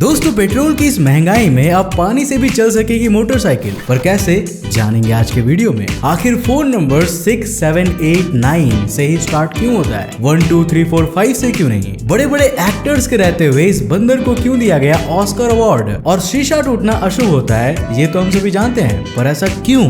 दोस्तों पेट्रोल की इस महंगाई में अब पानी से भी चल सकेगी मोटरसाइकिल, पर कैसे जानेंगे आज के वीडियो में। आखिर फोन नंबर 6, 7, 8, 9 से ही स्टार्ट क्यों होता है, 1, 2, 3, 4, 5 से क्यों नहीं। बड़े बड़े एक्टर्स के रहते हुए इस बंदर को क्यों दिया गया ऑस्कर अवार्ड, और शीशा टूटना अशुभ होता है ये तो हम सभी जानते हैं, पर ऐसा क्यों,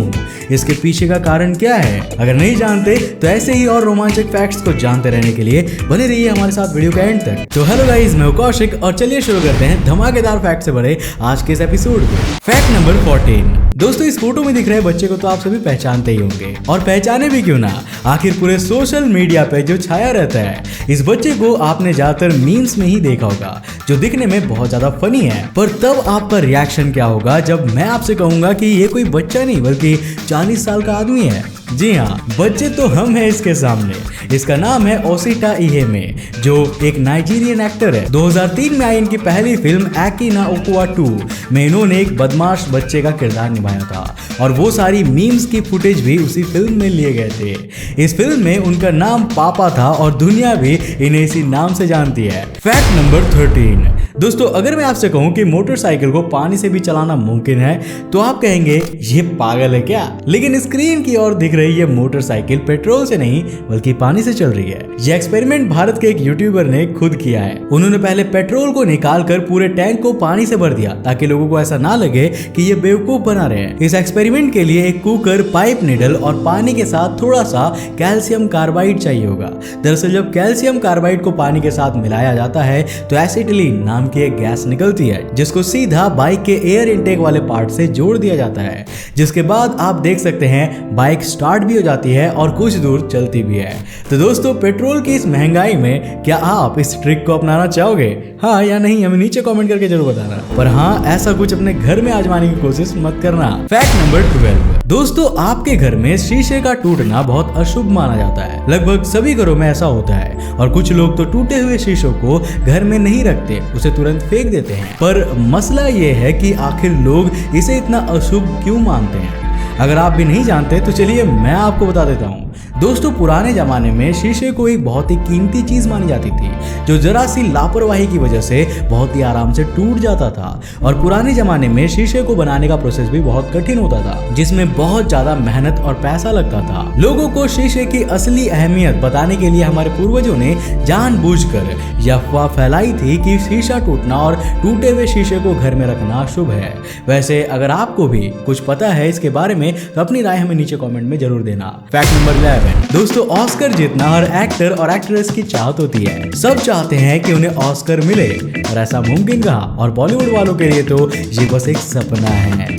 इसके पीछे का कारण क्या है। अगर नहीं जानते तो ऐसे ही और रोमांचक फैक्ट्स को जानते रहने के लिए बने रहिए हमारे साथ वीडियो के एंड तक। तो हेलो गाइस, मैं कौशिक और चलिए शुरू करते हैं धमाकेदार फैक्ट से भरे आज के इस एपिसोड को। Fact number 14। दोस्तों इस फोटो में दिख रहे बच्चे को तो आप सभी पहचानते ही होंगे, और पहचाने भी क्यों ना, आखिर पूरे सोशल मीडिया पे जो छाया रहता है। इस बच्चे को आपने ज्यादातर मीम्स में ही देखा होगा, जो दिखने में बहुत ज्यादा फनी है। पर तब आपका रिएक्शन क्या होगा जब मैं आपसे कहूंगा कि ये कोई बच्चा नहीं बल्कि 40 साल का आदमी है। जी हाँ, बच्चे तो हम हैं इसके सामने। इसका नाम है ओसिटा इहेमे, जो एक नाइजीरियन एक्टर है। 2003 में आई इनकी पहली फिल्म एकी ना ओकुआ 2 में इन्होंने एक बदमाश बच्चे का किरदार निभाया था, और वो सारी मीम्स की फुटेज भी उसी फिल्म में लिए गए थे। इस फिल्म में उनका नाम पापा था और दुनिया भी इन्हें इसी नाम से जानती है। Fact number 13। दोस्तों अगर मैं आपसे कहूं कि मोटरसाइकिल को पानी से भी चलाना मुमकिन है तो आप कहेंगे ये पागल है क्या, लेकिन स्क्रीन की ओर दिख रही ये मोटरसाइकिल पेट्रोल से नहीं बल्कि पानी से चल रही है। ये एक्सपेरिमेंट भारत के एक यूट्यूबर ने खुद किया है। उन्होंने पहले पेट्रोल को निकालकर पूरे टैंक को पानी से भर दिया ताकि लोगों को ऐसा ना लगे कि ये बेवकूफ बना रहे हैं। इस एक्सपेरिमेंट के लिए एक कुकर, पाइप नीडल और पानी के साथ थोड़ा सा कैल्शियम कार्बाइड चाहिए होगा। दरअसल जब कैल्शियम कार्बाइड को पानी के साथ मिलाया जाता है तो एसिटिलीन नाम की एक गैस निकलती है, जिसको सीधा बाइक के एयर इनटेक वाले पार्ट से जोड़ दिया जाता है, जिसके बाद आप देख सकते हैं बाइक स्टार्ट भी हो जाती है और कुछ दूर चलती भी है। तो दोस्तों पेट्रोल की इस महंगाई में क्या आप इस ट्रिक को अपनाना चाहोगे, हाँ या नहीं, हमें नीचे कमेंट करके जरूर बताना। पर हाँ, ऐसा कुछ अपने घर में आजमाने की कोशिश मत करना। Fact number 12। दोस्तों आपके घर में शीशे का टूटना बहुत अशुभ माना जाता है। लगभग सभी घरों में ऐसा होता है, और कुछ लोग तो टूटे हुए शीशों को घर में नहीं रखते, उसे तुरंत फेंक देते हैं। पर मसला ये है कि आखिर लोग इसे इतना अशुभ क्यों मानते हैं। अगर आप भी नहीं जानते तो चलिए मैं आपको बता देता हूँ। दोस्तों पुराने जमाने में शीशे को एक बहुत ही कीमती चीज मानी जाती थी, जो जरा सी लापरवाही की वजह से बहुत ही आराम से टूट जाता था। और पुराने जमाने में शीशे को बनाने का प्रोसेस भी बहुत कठिन होता था, जिसमें बहुत ज्यादा मेहनत और पैसा लगता था। लोगों को शीशे की असली अहमियत बताने के लिए हमारे पूर्वजों ने जानबूझकर यह अफवाह फैलाई थी कि शीशा टूटना और टूटे हुए शीशे को घर में रखना शुभ है। वैसे अगर आपको भी कुछ पता है इसके बारे में तो अपनी राय हमें नीचे कमेंट में जरूर देना। Fact number 11। दोस्तों ऑस्कर जीतना हर एक्टर और एक्ट्रेस की चाहत होती है। सब चाहते हैं कि उन्हें ऑस्कर मिले, और ऐसा मुमकिन कहाँ, और बॉलीवुड वालों के लिए तो ये बस एक सपना है।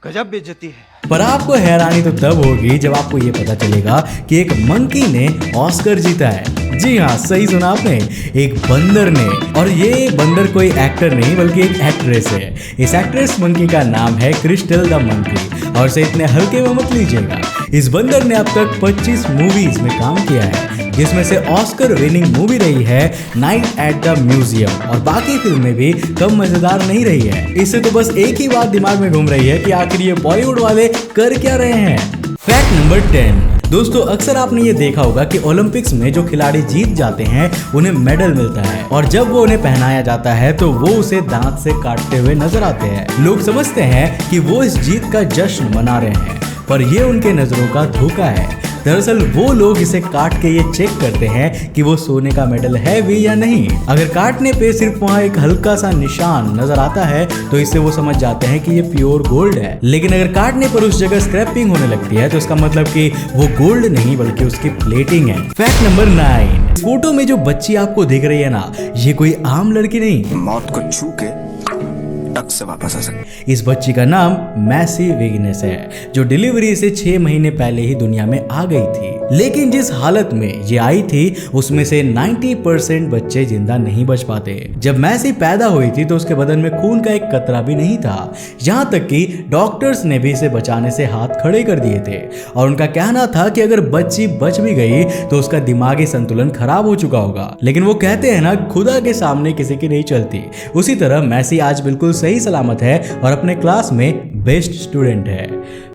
गजब बेइज्जती है। पर आपको हैरानी तो तब होगी जब आपको ये पता चलेगा कि एक मंकी ने ऑस्कर जीता है। जी हाँ, सही सुना आपने, एक बंदर ने। और ये बंदर कोई एक्टर नहीं बल्कि एक एक्ट्रेस है। इस एक्ट्रेस मंकी का नाम है क्रिस्टल द मंकी, और इसे इतने हल्के में मत लीजिएगा। इस बंदर ने अब तक 25 मूवीज में काम किया है, जिसमें से ऑस्कर विनिंग मूवी रही है नाइट एट द म्यूजियम, और बाकी फिल्में भी कम मजेदार नहीं रही है। इससे तो बस एक ही बात दिमाग में घूम रही है कि आखिर ये बॉलीवुड वाले कर क्या रहे हैं। Fact number 10। दोस्तों अक्सर आपने ये देखा होगा कि ओलंपिक्स में जो खिलाड़ी जीत जाते हैं उन्हें मेडल मिलता है, और जब वो उन्हें पहनाया जाता है तो वो उसे दांत से काटते हुए नजर आते हैं। लोग समझते हैं कि वो इस जीत का जश्न मना रहे हैं, पर ये उनके नजरों का धोखा है। दरअसल वो लोग इसे काट के ये चेक करते हैं कि वो सोने का मेडल है भी या नहीं। अगर काटने पे सिर्फ वहाँ एक हल्का सा निशान नजर आता है तो इससे वो समझ जाते हैं कि ये प्योर गोल्ड है। लेकिन अगर काटने पर उस जगह स्क्रैपिंग होने लगती है तो इसका मतलब कि वो गोल्ड नहीं बल्कि उसकी प्लेटिंग है। Fact number 9। फोटो में जो बच्ची आपको दिख रही है ना, ये कोई आम लड़की नहीं, मौत को छू के टक से वापस आ सके। इस बच्ची का नाम मैसी विगनेस है, जो डिलीवरी से 6 महीने पहले ही दुनिया में आ गई थी। लेकिन जिस हालत में ये आई थी उसमें से 90% बच्चे जिंदा नहीं बच पाते। जब मैसी पैदा हुई थी तो उसके बदन में खून का एक कतरा भी नहीं था। यहाँ तक कि डॉक्टर्स ने भी इसे बचाने से हाथ खड़े कर दिए थे, और उनका कहना था कि अगर बच्ची बच भी गई तो उसका दिमागी संतुलन खराब हो चुका होगा। लेकिन वो कहते हैं ना, खुदा के सामने किसी की नहीं चलती। उसी तरह मैसी आज बिल्कुल सही सलामत है और अपने क्लास में बेस्ट स्टूडेंट है।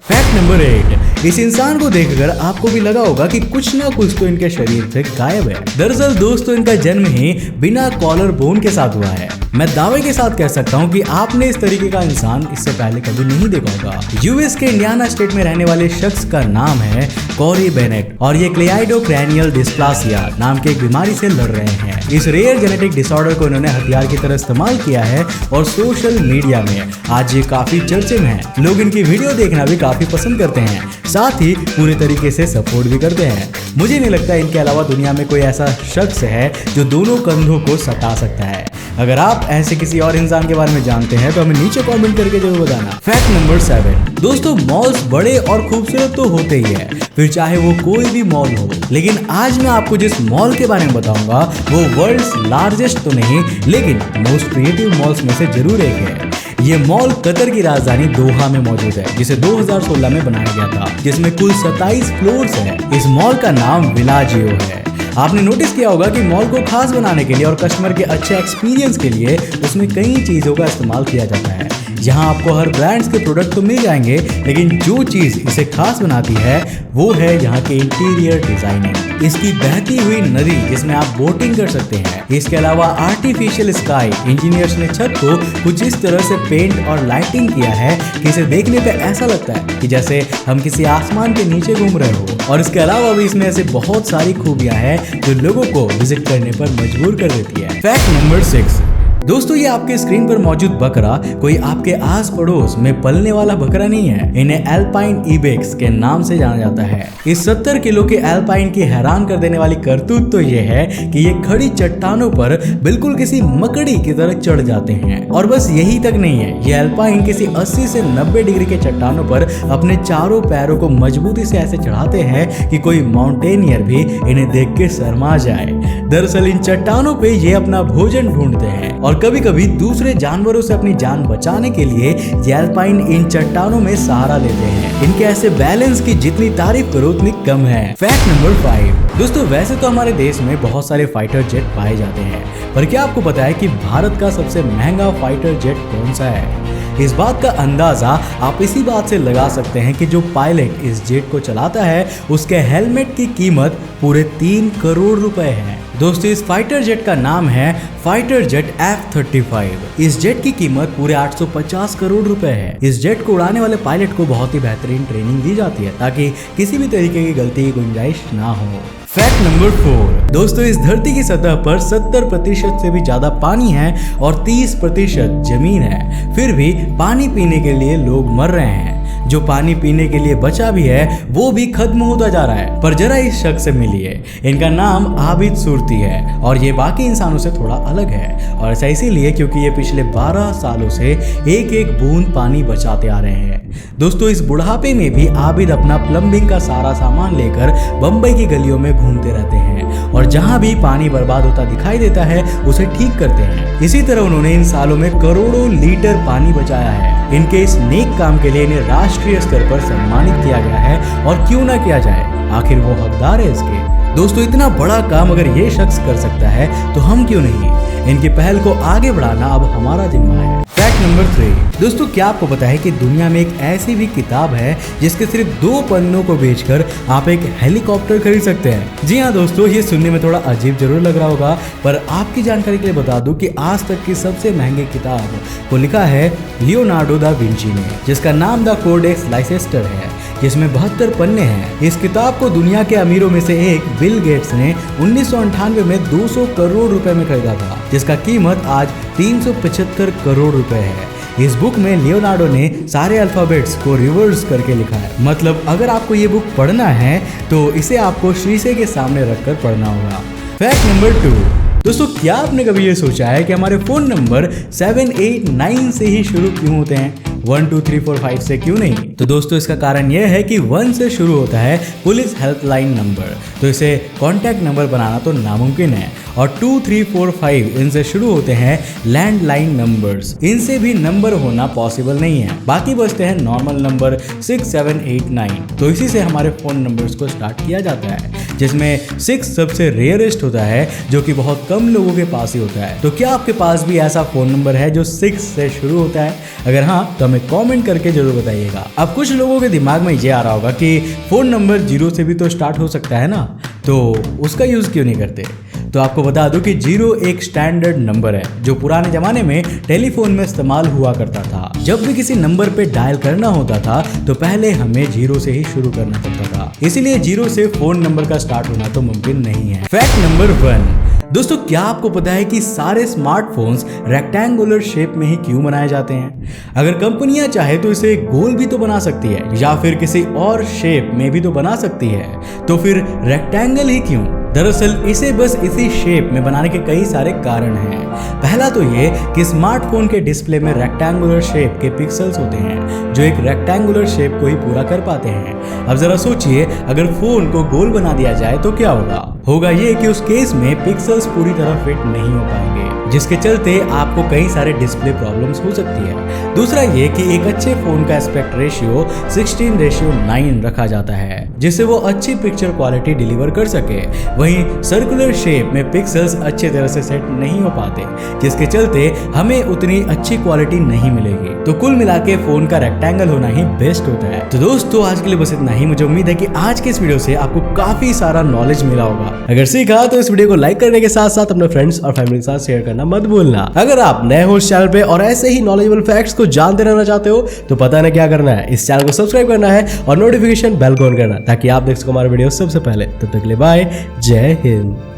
फैक्ट नंबर 8, इस इंसान को देखकर आपको भी लगा होगा कि कुछ ना कुछ तो इनके शरीर से गायब है। दरअसल दोस्तों इनका जन्म ही बिना कॉलर बोन के साथ हुआ है। मैं दावे के साथ कह सकता हूँ कि आपने इस तरीके का इंसान इससे पहले कभी नहीं देखा होगा। यूएस के इंडियाना स्टेट में रहने वाले शख्स का नाम है कॉरी बेनेट और ये क्लेइडोक्रैनियल डिस्प्लासिया नाम की एक बीमारी से लड़ रहे हैं। इस रेयर जेनेटिक डिसऑर्डर को इन्होंने हथियार की तरह इस्तेमाल किया है और सोशल मीडिया में आज ये काफी चर्चे में है। लोग इनकी वीडियो देखना भी काफी पसंद करते हैं, साथ ही पूरे तरीके से सपोर्ट भी करते हैं। मुझे नहीं लगता इनके अलावा दुनिया में कोई ऐसा शख्स है जो दोनों कंधों को सटा सकता है। अगर आप ऐसे किसी और इंसान के बारे में जानते हैं तो हमें नीचे कमेंट करके जरूर बताना। फैक्ट नंबर 7, दोस्तों मॉल्स बड़े और खूबसूरत तो होते ही है, फिर चाहे वो कोई भी मॉल हो, लेकिन आज मैं आपको जिस मॉल के बारे में बताऊंगा वो वर्ल्ड्स लार्जेस्ट तो नहीं लेकिन मोस्ट क्रिएटिव मॉल्स में से जरूर एक है। ये मॉल कतर की राजधानी दोहा में मौजूद है, जिसे 2016 में बनाया गया था, जिसमें कुल 27 फ्लोर्स है। इस मॉल का नाम विलाजियो है। आपने नोटिस किया होगा कि मॉल को खास बनाने के लिए और कस्टमर के अच्छे एक्सपीरियंस के लिए उसमें कई चीजों का इस्तेमाल किया जाता है। यहाँ आपको हर ब्रांड्स के प्रोडक्ट तो मिल जाएंगे, लेकिन जो चीज इसे खास बनाती है वो है यहाँ के इंटीरियर डिजाइनिंग। इसकी बहती हुई नदी जिसमें आप बोटिंग कर सकते हैं। इसके अलावा आर्टिफिशियल स्काई, इंजीनियर्स ने छत को कुछ इस तरह से पेंट और लाइटिंग किया है कि इसे देखने पे ऐसा लगता है कि जैसे हम किसी आसमान के नीचे घूम रहे हो। और इसके अलावा भी इसमें ऐसे बहुत सारी खूबियां हैं जो लोगों को विजिट करने पर मजबूर कर देती है। फैक्ट नंबर 6, दोस्तों ये आपके स्क्रीन पर मौजूद बकरा कोई आपके आस पड़ोस में पलने वाला बकरा नहीं है। इन्हें एल्पाइन इबेक्स के नाम से जाना जाता है। इस 70 किलो के एल्पाइन की हैरान कर देने वाली करतूत तो ये है कि ये खड़ी चट्टानों पर बिल्कुल किसी मकड़ी की तरह चढ़ जाते हैं। और बस यही तक नहीं है, ये एल्पाइन किसी 80 से 90 डिग्री के चट्टानों पर अपने चारों पैरों को मजबूती से ऐसे चढ़ाते हैं कि कोई माउंटेनियर भी इन्हें देख के शर्मा जाए। दरअसल इन चट्टानों पे ये अपना भोजन ढूंढते हैं और कभी कभी दूसरे जानवरों से अपनी जान बचाने के लिए ये एल्पाइन इन चट्टानों में सहारा लेते हैं। इनके ऐसे बैलेंस की जितनी तारीफ करो उतनी कम है। फैक्ट नंबर 5, दोस्तों वैसे तो हमारे देश में बहुत सारे फाइटर जेट पाए जाते हैं, पर क्या आपको पता है कि भारत का सबसे महंगा फाइटर जेट कौन सा है? इस बात का अंदाजा आप इसी बात से लगा सकते हैं कि जो पायलट इस जेट को चलाता है उसके हेलमेट की कीमत पूरे 3 करोड़ रुपए है। दोस्तों इस फाइटर जेट का नाम है फाइटर जेट F-35। इस जेट की कीमत पूरे 850 करोड़ रुपए है। इस जेट को उड़ाने वाले पायलट को बहुत ही बेहतरीन ट्रेनिंग दी जाती है ताकि किसी भी तरीके की गलती की गुंजाइश ना हो। फैक्ट नंबर 4, दोस्तों इस धरती की सतह पर 70% से भी ज्यादा पानी है और 30% जमीन है, फिर भी पानी पीने के लिए लोग मर रहे हैं। जो पानी पीने के लिए बचा भी है वो भी खत्म होता जा रहा है। पर जरा इस शख्स से मिलिए, इनका नाम आबिद सुरती है और ये बाकी इंसानों से थोड़ा अलग है। और ऐसा इसीलिए क्योंकि ये पिछले 12 सालों से एक एक बूंद पानी बचाते आ रहे हैं। दोस्तों इस बुढ़ापे में भी आबिद अपना प्लम्बिंग का सारा सामान लेकर बम्बई की गलियों में घूमते रहते हैं और जहां भी पानी बर्बाद होता दिखाई देता है उसे ठीक करते हैं। इसी तरह उन्होंने इन सालों में करोड़ों लीटर पानी बचाया है। इनके इस नेक काम के लिए इन्हें राष्ट्रीय स्तर पर सम्मानित किया गया है और क्यों ना किया जाए, आखिर वो हकदार है इसके। दोस्तों इतना बड़ा काम अगर ये शख्स कर सकता है तो हम क्यों नहीं। इनकी पहल को आगे बढ़ाना अब हमारा जिम्मा है। फैक्ट नंबर 3, दोस्तों क्या आपको पता है कि दुनिया में एक ऐसी भी किताब है जिसके सिर्फ 2 पन्नों को बेचकर आप एक हेलीकॉप्टर खरीद सकते हैं। जी हाँ दोस्तों, ये सुनने में थोड़ा अजीब जरूर लग रहा होगा, पर आपकी जानकारी के लिए बता दूं कि आज तक की सबसे महंगी किताब को लिखा है लियोनार्डो दा विंची ने, जिसका नाम द कोडेक्स लाइसेस्टर है, जिसमें 72 पन्ने हैं। इस किताब को दुनिया के अमीरों में से एक बिल गेट्स ने 1998 में 200 करोड़ रुपए में खरीदा था, जिसका कीमत आज 375 करोड़ रुपए है। इस बुक में लियोनार्डो ने सारे अल्फाबेट्स को रिवर्स करके लिखा है। मतलब अगर आपको ये बुक पढ़ना है तो इसे आपको शीशे के सामने रखकर पढ़ना होगा। फैक्ट नंबर 2, दोस्तों क्या आपने कभी ये सोचा है कि हमारे फोन नंबर 7, 8, 9 से ही शुरू क्यों होते हैं, 1, 2, 3, 4, 5 से क्यों नहीं? तो दोस्तों इसका कारण यह है कि 1 से शुरू होता है पुलिस हेल्पलाइन नंबर, तो इसे कॉन्टैक्ट नंबर बनाना तो नामुमकिन है। और 2, 3, 4, 5 इनसे शुरू होते हैं लैंडलाइन नंबर्स, इनसे भी नंबर होना पॉसिबल नहीं है। बाकी बचते हैं नॉर्मल नंबर 6, 7, 8, 9। तो इसी से हमारे फोन नंबर्स को स्टार्ट किया जाता है, जिसमें 6 सबसे रेयरेस्ट होता है जो कि बहुत कम लोगों के पास ही होता है। तो क्या आपके पास भी ऐसा फोन नंबर है जो 6 से शुरू होता है? अगर हाँ तो हमें हमें कमेंट करके जरूर बताइएगा। अब कुछ लोगों के दिमाग में ये आ रहा होगा कि फोन नंबर 0 से भी तो स्टार्ट हो सकता है ना, तो उसका यूज क्यों नहीं करते। तो आपको बता दूं कि 0 एक स्टैंडर्ड नंबर है जो पुराने जमाने में टेलीफोन में इस्तेमाल हुआ करता था। जब भी किसी नंबर पे डायल करना होता था तो पहले हमें 0 से ही शुरू करना पड़ता था, इसीलिए 0 से फोन नंबर का स्टार्ट होना तो मुमकिन नहीं है। फैक्ट नंबर 1, दोस्तों क्या आपको पता है कि सारे स्मार्टफोन्स रेक्टेंगुलर शेप में ही क्यों बनाए जाते हैं? अगर कंपनियां चाहे तो इसे गोल भी तो बना सकती है या फिर किसी और शेप में भी तो बना सकती है, तो फिर रेक्टेंगल ही क्यों? दरअसल इसे बस इसी शेप में बनाने के कई सारे कारण हैं। पहला तो ये कि स्मार्टफोन के डिस्प्ले में रेक्टेंगुलर शेप के पिक्सेल्स होते हैं जो एक रेक्टेंगुलर शेप को ही पूरा कर पाते हैं। अब जरा सोचिए, अगर फोन को गोल बना दिया जाए तो क्या होगा ये कि उस केस में पिक्सेल्स पूरी तरह फिट नहीं हो पाएंगे, जिसके चलते आपको कई सारे डिस्प्ले प्रॉब्लम्स हो सकती है। दूसरा ये कि एक अच्छे फोन का एस्पेक्ट रेशियो 16:9 रखा जाता है, जिससे वो अच्छी पिक्चर क्वालिटी डिलीवर कर सके। वहीं सर्कुलर शेप में पिक्सेल्स अच्छे तरह से सेट नहीं हो पाते, जिसके चलते हमें उतनी अच्छी क्वालिटी नहीं मिलेगी। तो कुल मिला के फोन का रेक्टेंगल होना ही बेस्ट होता है। तो दोस्तों आज के लिए बस इतना ही। मुझे उम्मीद है कि आज के इस वीडियो से आपको काफी सारा नॉलेज मिला होगा। अगर सीखा तो इस वीडियो को लाइक करने के साथ साथ अपने फ्रेंड्स और फैमिली के साथ शेयर करना मत भूलना। अगर आप नए हो इस चैनल पे और ऐसे ही नॉलेजेबल फैक्ट्स को जानते रहना चाहते हो तो पता ना क्या करना है, इस चैनल को सब्सक्राइब करना है और नोटिफिकेशन बेल को ऑन करना, ताकि आप देख सको हमारे वीडियो सबसे पहले। तब तक के लिए बाय, जय हिंद।